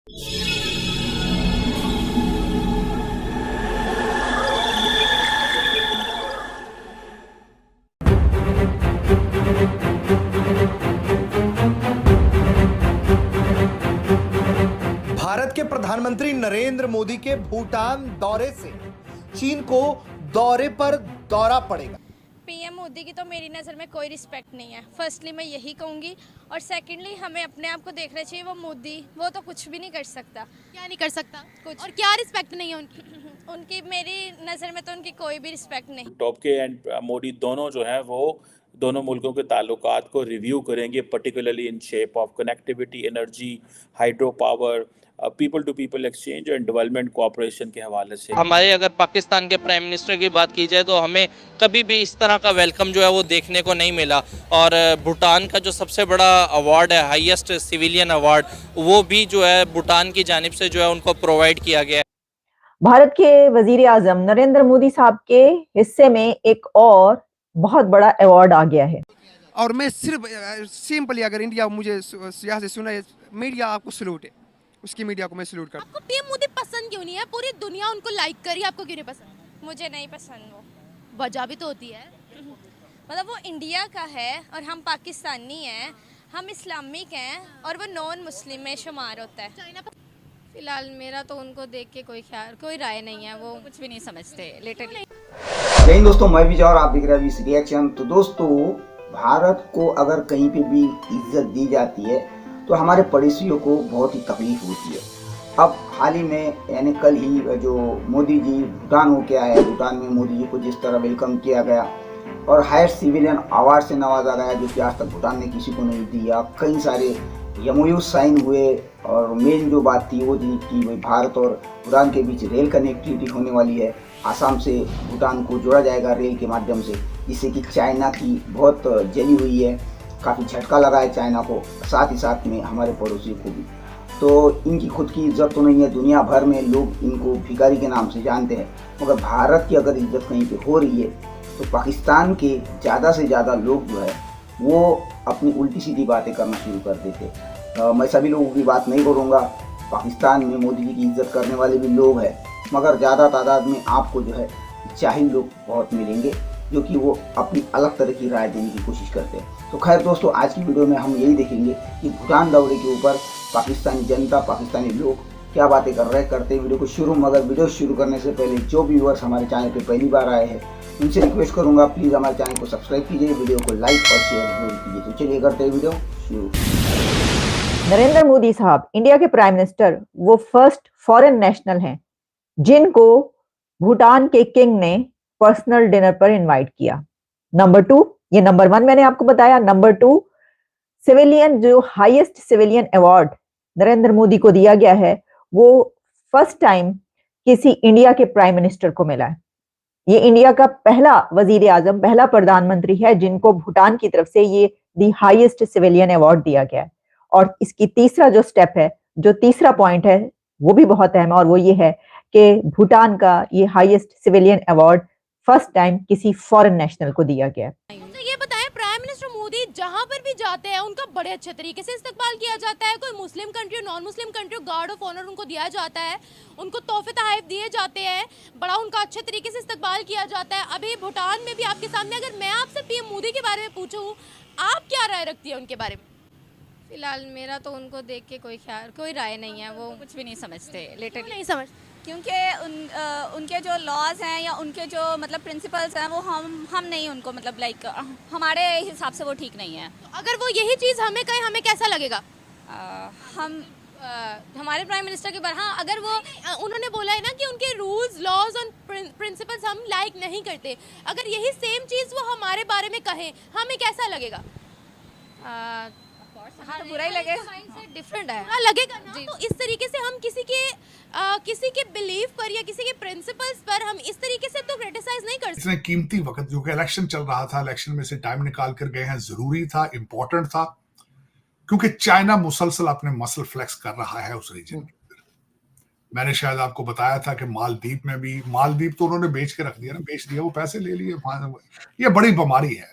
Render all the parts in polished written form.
भारत के प्रधानमंत्री नरेंद्र मोदी के भूटान दौरे से चीन को दौरे पर दौरा पड़ेगा। पीएम मोदी की तो मेरी नज़र में कोई रिस्पेक्ट नहीं है। फर्स्टली मैं यही कहूँगी, और सेकंडली हमें अपने आप को देखना चाहिए। वो मोदी वो तो कुछ भी नहीं कर सकता। क्या नहीं कर सकता कुछ। और क्या रिस्पेक्ट नहीं है उनकी? उनकी मेरी नज़र में तो उनकी कोई भी रिस्पेक्ट नहीं। टॉप के एंड मोदी दोनों जो हैं वो दोनों मुल्कों के ताल्लुकात को रिव्यू करेंगे, particularly in shape of connectivity, energy, hydro power, people to people exchange and development cooperation के हवाले से। हमारे अगर पाकिस्तान के प्राइम मिनिस्टर की बात की जाए तो हमें कभी भी इस तरह का वेलकम जो है वो देखने को नहीं मिला। और भूटान का जो सबसे बड़ा अवार्ड है, हाईएस्ट सिविलियन अवार्ड, वो भी जो है भूटान की जानिब से जो है उनको प्रोवाइड किया गया है। भारत के वजीर आजम नरेंद्र मोदी साहब के हिस्से में एक और बहुत बड़ा अवार्ड आ गया है। और मैं सिर्फ सिंपली, अगर इंडिया मुझे यहाँ से सुना है, मीडिया आपको सलूट है, उसकी मीडिया को मैं सलूट करता हूं। आपको पीएम मोदी पसंद क्यों नहीं है? पूरी दुनिया उनको लाइक करी, आपको क्यों नहीं पसंद? मुझे नहीं पसंद वो। वजह भी तो होती है। मतलब वो इंडिया का है और हम पाकिस्तानी हैं, हम इस्लामिक हैं, और वो नॉन मुस्लिम में शुमार होता है। चाइना फिलहाल मेरा तो उनको देख के कोई राय नहीं है। वो कुछ भी नहीं समझते लिटरली। जय हिंद दोस्तों, मैं विजय और आप देख रहे हैं वीसी रिएक्शन। तो दोस्तों, भारत को अगर कहीं पे भी इज्जत दी जाती है तो हमारे पड़ोसियों को बहुत ही तकलीफ होती है। अब हाल ही में यानी कल ही जो मोदी जी भूटान होके आए, भूटान में मोदी जी को जिस तरह वेलकम किया गया और हाईएस्ट सिविलियन अवार्ड से नवाजा गया, जो कि आज तक भूटान ने किसी को नहीं दिया। कई सारे एमओयू साइन हुए और मेन जो बात थी वो थी कि भाई भारत और भूटान के बीच रेल कनेक्टिविटी होने वाली है। आसाम से भूटान को जोड़ा जाएगा रेल के माध्यम से, जिससे कि चाइना की बहुत जली हुई है, काफ़ी झटका लगा है चाइना को, साथ ही साथ में हमारे पड़ोसियों को भी। तो इनकी खुद की इज्जत तो नहीं है, दुनिया भर में लोग इनको भिखारी के नाम से जानते हैं, मगर भारत की अगर इज्जत कहीं पे हो रही है तो पाकिस्तान के ज़्यादा से ज़्यादा लोग जो है वो अपनी उल्टी सीधी बातें करना शुरू कर देते। मैं सभी लोगों की बात नहीं करूँगा, पाकिस्तान में मोदी जी की इज्जत करने वाले भी लोग हैं, मगर ज़्यादा तादाद में आपको जो है जाहिल लोग बहुत मिलेंगे जो कि वो अपनी अलग तरह की राय देने की कोशिश करते हैं। तो खैर दोस्तों, आज की वीडियो में हम यही देखेंगे कि भूटान दौरे के ऊपर पाकिस्तानी जनता, पाकिस्तानी लोग क्या बातें कर रहे हैं। करते वीडियो को शुरू, मगर वीडियो शुरू करने से पहले जो व्यूअर्स हमारे चैनल पे पहली बार आए हैं उनसे रिक्वेस्ट करूंगा, प्लीज़ हमारे चैनल को सब्सक्राइब कीजिए, वीडियो को लाइक और शेयर जरूर कीजिए। तो चलिए करते हैं वीडियो शुरू। नरेंद्र मोदी साहब इंडिया के प्राइम मिनिस्टर, वो फर्स्ट फॉरेन नेशनल हैं जिनको भूटान के किंग ने पर्सनल डिनर पर इनवाइट किया। नंबर 2, ये नंबर 1 मैंने आपको बताया। नंबर 2, सिविलियन जो highest civilian award Narendra Modi को दिया गया है वो फर्स्ट टाइम किसी इंडिया के प्राइम मिनिस्टर को मिला है। ये इंडिया का पहला वजीर आजम, पहला प्रधानमंत्री है जिनको भूटान की तरफ से ये दी हाईएस्ट सिविलियन अवार्ड दिया गया है। और इसकी तीसरा जो स्टेप है, जो तीसरा पॉइंट है, वो भी बहुत अहम है, और वो ये है कि भूटान का ये highest civilian award first time किसी फॉरेन नेशनल को दिया गया है। तो ये बताएं, प्राइम मिनिस्टर मोदी जहां पर भी जाते हैं उनका बड़े अच्छे तरीके से इस्तकबाल किया जाता है। कोई Muslim country, non Muslim country, guard of honour उनको दिया जाता है, उनको तोहफे तोहफे दिए जाते हैं, बड़ा उनका अच्छे तरीके से इस्तकबाल किया जाता है। अभी भूटान में भी आपके सामने, अगर मैं आपसे पीएम मोदी के बारे में पूछूं, आप क्या राय रखती है उनके बारे में? फिलहाल मेरा तो उनको देख के कोई राय नहीं है। वो कुछ भी नहीं समझते लिटरली। नहीं समझ, क्योंकि उनके जो लॉज हैं या उनके जो मतलब प्रिंसिपल्स हैं वो हम नहीं उनको मतलब लाइक हमारे हिसाब से वो ठीक नहीं है। अगर वो यही चीज़ हमें कहे, हमें कैसा लगेगा? हमारे प्राइम मिनिस्टर के बारे, हाँ, अगर वो उन्होंने बोला है ना कि उनके रूल्स, लॉज और प्रिंसिपल्स हम लाइक नहीं करते, अगर यही सेम चीज़ वो हमारे बारे में कहें, हमें कैसा लगेगा? हाँ, तो बुरा ही लगेगा। माइंडसेट डिफरेंट है। हाँ, लगेगा ना। तो इस तरीके से हम किसी के बिलीफ पर या किसी के प्रिंसिपल्स पर हम इस तरीके से तो क्रिटिसाइज नहीं कर सकते। इसने कीमती वक्त जो कि इलेक्शन चल रहा था, इलेक्शन में से टाइम निकाल कर गए हैं, जरूरी था, इंपॉर्टेंट था, क्योंकि चाइना मुसलसल अपने मसल फ्लेक्स कर रहा है उस रीजन के अंदर। मैंने शायद आपको बताया था कि मालदीव में भी, मालदीव तो उन्होंने बेच के रख दिया ना, बेच दिया, वो पैसे ले लिए। ये बड़ी बीमारी है,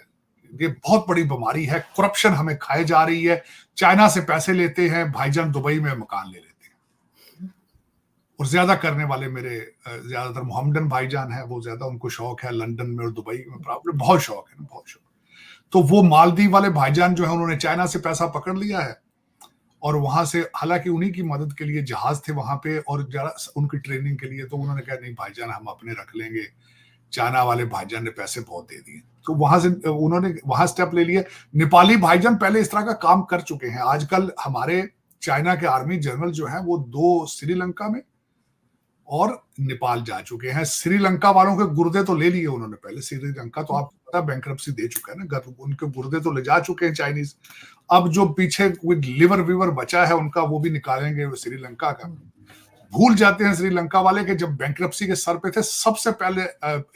ये बहुत बड़ी बीमारी है। करप्शन हमें खाए जा रही है, चाइना से पैसे लेते हैं, भाईजान दुबई में मकान ले लेते हैं। और ज्यादा करने वाले मेरे ज्यादातर मोहम्मदन भाईजान है, वो ज्यादा उनको शौक है लंदन में और दुबई में, प्रॉब्लम बहुत शौक है ना, बहुत शौक। तो वो मालदीव वाले भाईजान जो है उन्होंने चाइना से पैसा पकड़ लिया है और वहां से, हालांकि उन्हीं की मदद के लिए जहाज थे वहां पे और जरा उनकी ट्रेनिंग के लिए, तो उन्होंने कहा नहीं भाईजान हम अपने रख लेंगे, चाइना वाले भाईजान ने पैसे बहुत दे दिए, तो वहां से उन्होंने वहां स्टेप ले लिए। नेपाली भाईजान पहले इस तरह का काम कर चुके हैं। आजकल हमारे चाइना के आर्मी जनरल जो है वो 2 श्रीलंका में और नेपाल जा चुके हैं। श्रीलंका वालों के गुर्दे तो ले लिए उन्होंने पहले, श्रीलंका तो आपको पता बैंक्रप्सी दे चुका है ना, उनके गुर्दे तो ले जा चुके हैं चाइनीज। अब जो पीछे कोई लिवर विवर बचा है उनका वो भी निकालेंगे श्रीलंका का। भूल जाते हैं श्रीलंका वाले के जब बैंक्रप्सी के सर पे थे सबसे पहले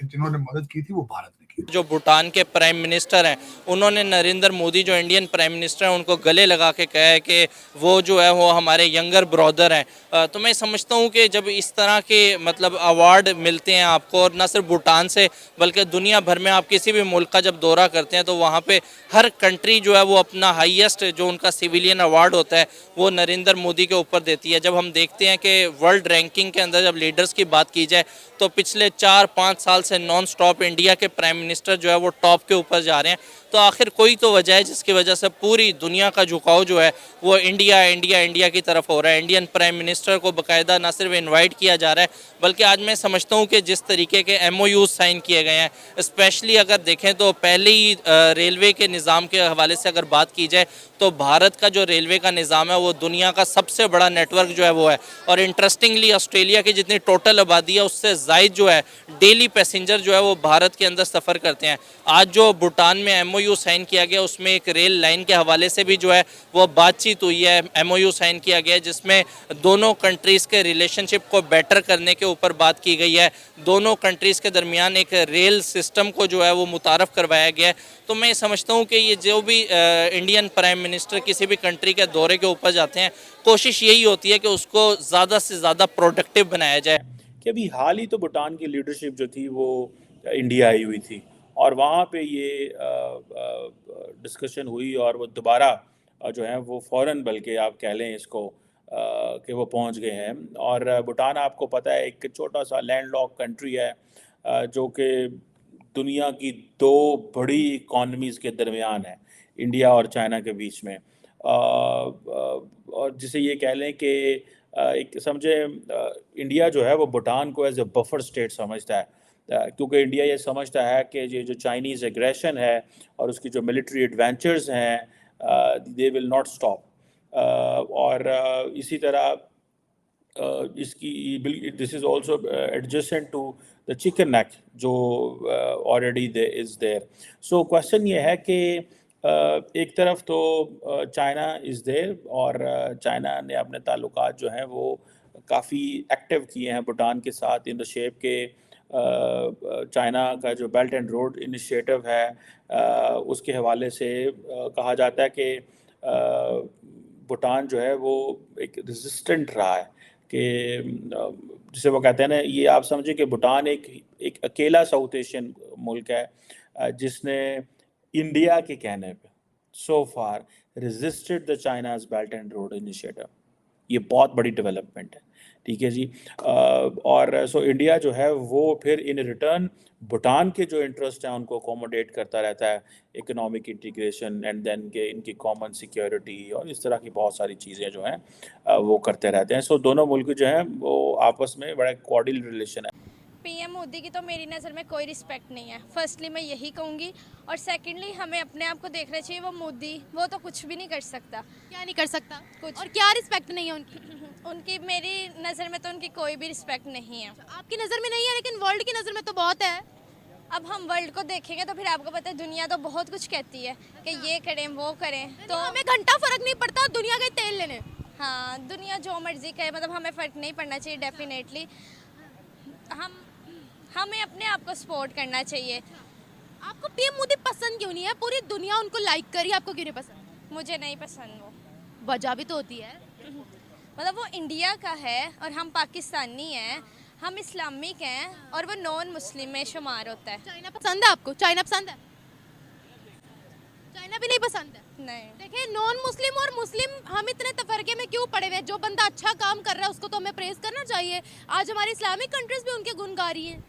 जिन्होंने मदद की थी वो भारत ने की। जो भूटान के प्राइम मिनिस्टर हैं उन्होंने नरेंद्र मोदी जो इंडियन प्राइम मिनिस्टर हैं उनको गले लगा के कहा है कि वो जो है वो हमारे यंगर ब्रदर हैं। तो मैं समझता हूँ कि जब इस तरह के मतलब अवार्ड मिलते हैं आपको, और न सिर्फ भूटान से बल्कि दुनिया भर में आप किसी भी मुल्क का जब दौरा करते हैं तो वहाँ पे हर कंट्री जो है वो अपना हाईएस्ट जो उनका सिविलियन अवार्ड होता है वो नरेंद्र मोदी के ऊपर देती है। जब हम देखते हैं कि वर्ल्ड रैंकिंग के अंदर जब लीडर्स की बात की जाए तो पिछले 4-5 साल से नॉन स्टॉप इंडिया के प्राइम मिनिस्टर जो है वो टॉप के ऊपर जा रहे हैं। तो आखिर कोई तो वजह है जिसकी वजह से पूरी दुनिया का झुकाव जो है वो इंडिया इंडिया इंडिया की तरफ हो रहा है। इंडियन प्राइम मिनिस्टर को बाकायदा न सिर्फ इनवाइट किया जा रहा है बल्कि आज मैं समझता हूँ कि जिस तरीके के MOU साइन किए गए हैं, स्पेशली अगर देखें तो पहले ही रेलवे के निज़ाम के हवाले से अगर बात की जाए तो भारत का जो रेलवे का निज़ाम है वो दुनिया का सबसे बड़ा नेटवर्क जो है वो है। और इंटरेस्टिंगली ऑस्ट्रेलिया की जितनी टोटल आबादी है उससे ज़ायद जो है डेली पैसेंजर जो है वो भारत के अंदर सफ़र करते हैं। आज जो भूटान में MOU साइन किया गया उसमें एक रेल लाइन के हवाले से भी जो है वो बातचीत हुई है, MOU साइन किया गया है जिसमें दोनों कंट्रीज़ के रिलेशनशिप को बेटर करने के ऊपर बात की गई है। दोनों कंट्रीज़ के दरमियान एक रेल सिस्टम को जो है वो मुतारफ़ करवाया गया है। तो मैं समझता हूँ कि ये जो भी इंडियन प्राइम मिनिस्टर किसी भी कंट्री के दौरे के ऊपर जाते हैं कोशिश यही होती है कि उसको ज़्यादा से ज़्यादा प्रोडक्टिव बनाया जाए। कि अभी हाल ही तो भूटान की लीडरशिप जो थी वो इंडिया आई हुई थी और वहाँ पे ये डिस्कशन हुई और वो दोबारा जो है वो फ़ौरन, बल्कि आप कह लें इसको कि वो पहुँच गए हैं। और भूटान आपको पता है एक छोटा सा लैंडलॉक कंट्री है जो कि दुनिया की 2 बड़ी इकॉनमीज़ के दरमियान है, इंडिया और चाइना के बीच में। और जिसे ये कह लें कि एक समझे इंडिया जो है वो भूटान को एज ए बफर स्टेट समझता है, क्योंकि इंडिया ये समझता है कि ये जो चाइनीज़ एग्रेशन है और उसकी जो मिलिट्री एडवेंचर्स हैं दे विल नॉट स्टॉप। और इसी तरह इसकी this is also adjacent to the chicken neck जो already is there. So question ये है कि एक तरफ तो चाइना इज़ देयर और चाइना ने अपने ताल्लुकात जो हैं वो काफ़ी एक्टिव किए हैं भूटान के साथ इन द शेप के चाइना का जो बेल्ट एंड रोड इनिशिएटिव है उसके हवाले से कहा जाता है कि भूटान जो है वो एक रेजिस्टेंट रहा है कि जिसे वो कहते हैं ना, ये आप समझिए कि भूटान एक अकेला साउथ एशियन मुल्क है जिसने इंडिया के कहने पे so far resisted the China's belt and road initiative. ये बहुत बड़ी डेवलपमेंट है, ठीक है जी। और सो इंडिया जो है वो फिर इन रिटर्न भूटान के जो इंटरेस्ट हैं उनको अकोमोडेट करता रहता है, इकोनॉमिक इंटीग्रेशन एंड देन के इनकी कॉमन सिक्योरिटी और इस तरह की बहुत सारी चीज़ें जो हैं वो करते रहते हैं। सो दोनों मुल्क जो हैं वो आपस में बड़ा कॉर्डियल रिलेशन है। PM मोदी की तो मेरी नज़र में कोई रिस्पेक्ट नहीं है, फर्स्टली मैं यही कहूँगी। और सेकंडली हमें अपने आप को देखना चाहिए, वो मोदी वो तो कुछ भी नहीं कर सकता। क्या नहीं कर सकता कुछ। और क्या रिस्पेक्ट नहीं है उनकी मेरी नज़र में तो उनकी कोई भी रिस्पेक्ट नहीं है। आपकी नज़र में नहीं है लेकिन वर्ल्ड की नज़र में तो बहुत है। अब हम वर्ल्ड को देखेंगे तो फिर आपको पता है दुनिया तो बहुत कुछ कहती है कि ये करें वो करें, तो हमें घंटा फर्क नहीं पड़ता दुनिया के तेल लेने। हाँ, दुनिया जो मर्जी कहे, मतलब हमें फ़र्क नहीं पड़ना चाहिए। डेफिनेटली हमें अपने आप को सपोर्ट करना चाहिए। आपको PM मोदी पसंद क्यों नहीं है? पूरी दुनिया उनको लाइक करी, आपको क्यों नहीं पसंद? मुझे नहीं पसंद वो। वजह भी तो होती है, मतलब वो इंडिया का है और हम पाकिस्तानी हैं, हम इस्लामिक हैं और वो नॉन मुस्लिम में शुमार होता है। चाइना पसंद है आपको? चाइना पसंद है? चाइना भी नहीं पसंद है? नहीं। देखिए, नॉन मुस्लिम और मुस्लिम हम इतने तफरके में क्यों पड़े हुए हैं? जो बंदा अच्छा काम कर रहा है उसको तो हमें प्रेज करना चाहिए। आज हमारी इस्लामिक कंट्रीज भी उनके गुण गा रही हैं।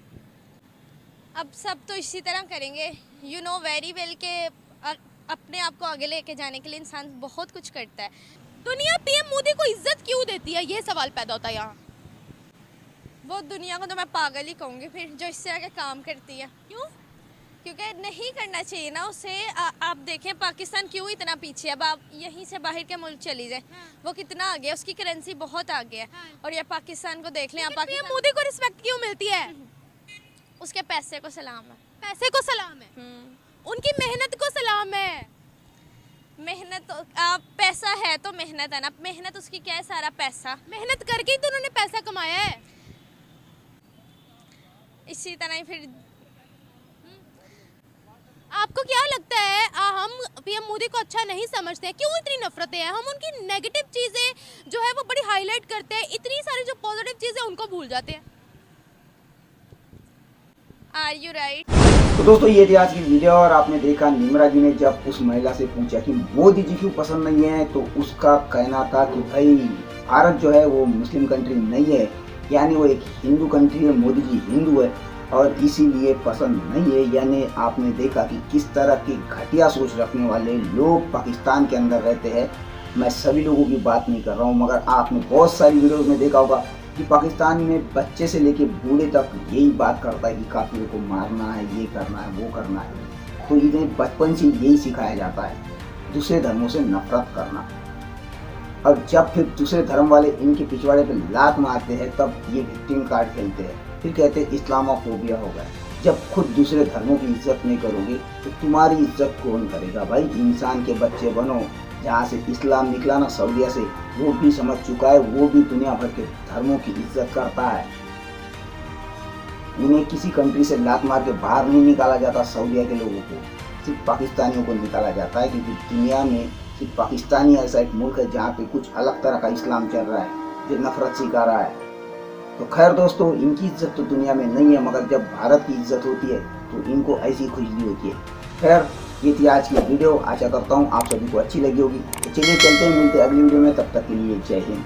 अब सब तो इसी तरह करेंगे। यू नो वेरी वेल के अपने आप को आगे लेके जाने के लिए इंसान बहुत कुछ करता है। दुनिया पीएम मोदी को इज्जत क्यों देती है, ये सवाल पैदा होता है यहाँ। वो दुनिया को तो मैं पागल ही कहूँगी फिर, जो इस तरह के काम करती है। क्यों? क्योंकि नहीं करना चाहिए ना उसे। आप देखें पाकिस्तान क्यों इतना पीछे है। अब आप यहीं से बाहर के मुल्क चली जाए, वो कितना आगे है, उसकी करेंसी बहुत आगे है। और ये पाकिस्तान को देख लें। आप पीएम मोदी को रिस्पेक्ट क्यों मिलती है? उसके पैसे को सलाम है। पैसे को सलाम है, उनकी मेहनत को सलाम है। मेहनत पैसा है तो मेहनत है ना। मेहनत उसकी क्या है, सारा पैसा मेहनत करके ही तो उन्होंने पैसा कमाया है। इसी तरह ही फिर आपको क्या लगता है, हम पीएम मोदी को अच्छा नहीं समझते हैं? क्यों इतनी नफरतें हैं? हम उनकी नेगेटिव चीजें जो है वो बड़ी हाईलाइट करते हैं, इतनी सारी जो पॉजिटिव चीजें उनको भूल जाते हैं। Are you right? तो दोस्तों ये थी आज की वीडियो और आपने देखा निम्रा जी ने जब उस महिला से पूछा कि मोदी जी क्यों पसंद नहीं है, तो उसका कहना था कि भाई भारत जो है वो मुस्लिम कंट्री नहीं है, यानी वो एक हिंदू कंट्री है, मोदी जी हिंदू है और इसीलिए पसंद नहीं है। यानी आपने देखा कि किस तरह की घटिया सोच रखने वाले लोग पाकिस्तान के अंदर रहते हैं। मैं सभी लोगों की बात नहीं कर रहा हूँ, मगर आपने बहुत सारी वीडियोस में देखा होगा कि पाकिस्तान में बच्चे से लेके बूढ़े तक यही बात करता है कि काफिरों को मारना है, ये करना है, वो करना है। तो इन्हें बचपन से यही सिखाया जाता है, दूसरे धर्मों से नफरत करना। और जब फिर दूसरे धर्म वाले इनके पिछवाड़े पे लात मारते हैं तब ये विक्टिम कार्ड खेलते हैं, फिर कहते हैं इस्लामोफोबिया हो गया। जब खुद दूसरे धर्मों की इज्जत नहीं करोगे तो तुम्हारी इज्जत कौन करेगा भाई? इंसान के बच्चे बनो। जहाँ से इस्लाम निकला ना सऊदीया से, वो भी समझ चुका है, वो भी दुनिया भर के धर्मों की इज्जत करता है। उन्हें किसी कंट्री से लात मार के बाहर नहीं निकाला जाता, सऊदीया के लोगों को सिर्फ पाकिस्तानियों को निकाला जाता है, क्योंकि दुनिया में सिर्फ पाकिस्तानी ऐसा एक मुल्क है जहाँ पे कुछ अलग तरह का इस्लाम चल रहा है, जो नफरत सिखा रहा है। तो खैर दोस्तों, इनकी इज्जत तो दुनिया में नहीं है, मगर जब भारत की इज्जत होती है तो इनको ऐसी खुजली होती है। खैर ये थी आज की वीडियो, आशा करता हूँ आप सभी को अच्छी लगी होगी। तो चलिए चलते हैं, मिलते हैं अगली वीडियो में, तब तक के लिए जय हिंद।